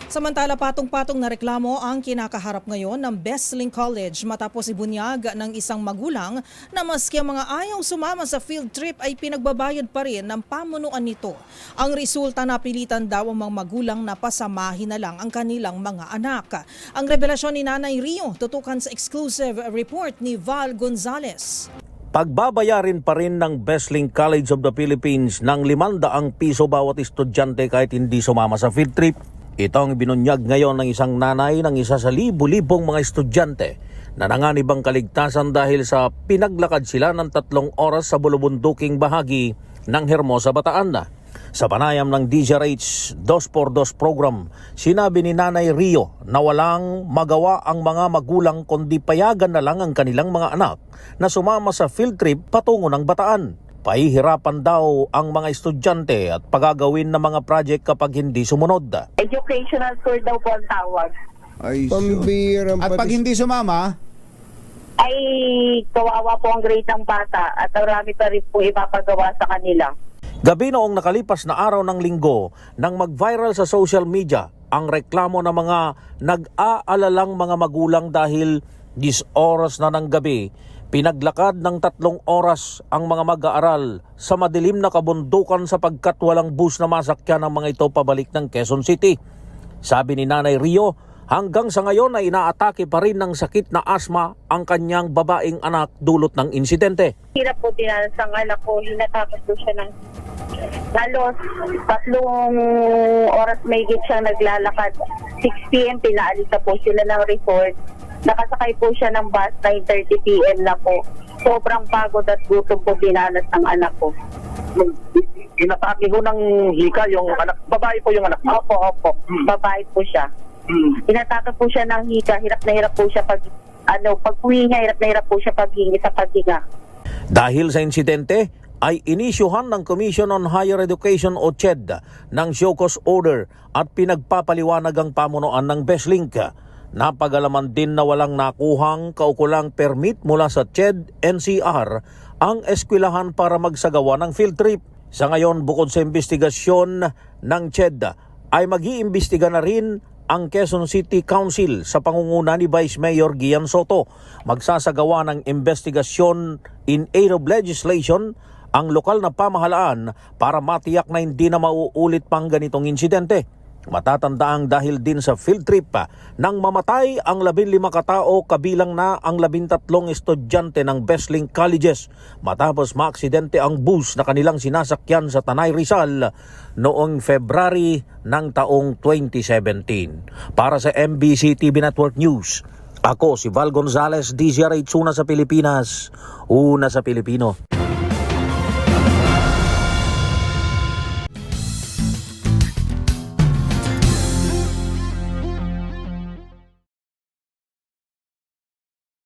Samantala, patong-patong na reklamo ang kinakaharap ngayon ng Besling College matapos ibunyag ng isang magulang na maski ang mga ayaw sumama sa field trip ay pinagbabayad pa rin ng pamunuan nito. Ang resulta, napilitan daw ang mga magulang na pasamahin na lang ang kanilang mga anak. Ang revelasyon ni Nanay Rio, tutukan sa exclusive report ni Val Gonzalez. Pagbabayarin pa rin ng Besling College of the Philippines ng 500 piso bawat estudyante kahit hindi sumama sa field trip. Ito ang binunyag ngayon ng isang nanay ng isa sa libu-libong mga estudyante na nanganibang kaligtasan dahil sa pinaglakad sila ng 3 oras sa bulubunduking bahagi ng Hermosa, Bataan. Sa panayam ng DZRH 2x2 program, sinabi ni Nanay Rio na walang magawa ang mga magulang kundi payagan na lang ang kanilang mga anak na sumama sa field trip patungo ng Bataan. Pahihirapan daw ang mga estudyante at pagagawin ng mga project kapag hindi sumunod. Educational tour daw po ang tawag. Ay, Pambirang at pag hindi sumama, Ay kawawa po ang grade ng bata at marami pa rin po ipapagawa sa kanila. Gabi noong nakalipas na araw ng linggo nang mag-viral sa social media ang reklamo ng mga nag-aalalang mga magulang dahil 10 oras na ng gabi, pinaglakad ng 3 oras ang mga mag-aaral sa madilim na kabundukan sapagkat walang bus na masakyan ng mga ito pabalik ng Quezon City. Sabi ni Nanay Rio, hanggang sa ngayon ay inaatake pa rin ng sakit na asma ang kanyang babaeng anak dulot ng insidente. Hirap po dinanas ang anak ko, hinatapos po siya ng halos 3 oras may higit siyang naglalakad. 6 p.m. pinaalis na po sila ng resort. Nakasakay po siya ng bus 9:30 p.m. na po. Sobrang pagod at gutom po dinanas ng anak ko. Inatake ho ng hika yung anak, babae po yung anak mo? Opo. Babae po siya. Inatake po siya ng hika, hirap na hirap po siya pag-uwi niya, hirap na hirap po siya paghingi sa paghinga. Dahil sa insidente, ay inisyuhan ng Commission on Higher Education o CHED ng show cause order at pinagpapaliwanag ang pamunuan ng Besling. Napagalaman din na walang nakuhang kaukulang permit mula sa CHED NCR ang eskwelahan para magsagawa ng field trip. Sa ngayon, bukod sa investigasyon ng CHED, ay mag-iimbestiga na rin ang Quezon City Council sa pangunguna ni Vice Mayor Gian Soto. Magsasagawa ng investigasyon in aid of legislation ang lokal na pamahalaan para matiyak na hindi na mauulit pang ganitong insidente. Matatandaang dahil din sa field trip nang mamatay ang 15 katao kabilang na ang 13 estudyante ng Besling Colleges matapos maaksidente ang bus na kanilang sinasakyan sa Tanay Rizal noong February ng taong 2017. Para sa MBC TV Network News, ako si Val Gonzalez, DZRH, una sa Pilipinas, una sa Pilipino.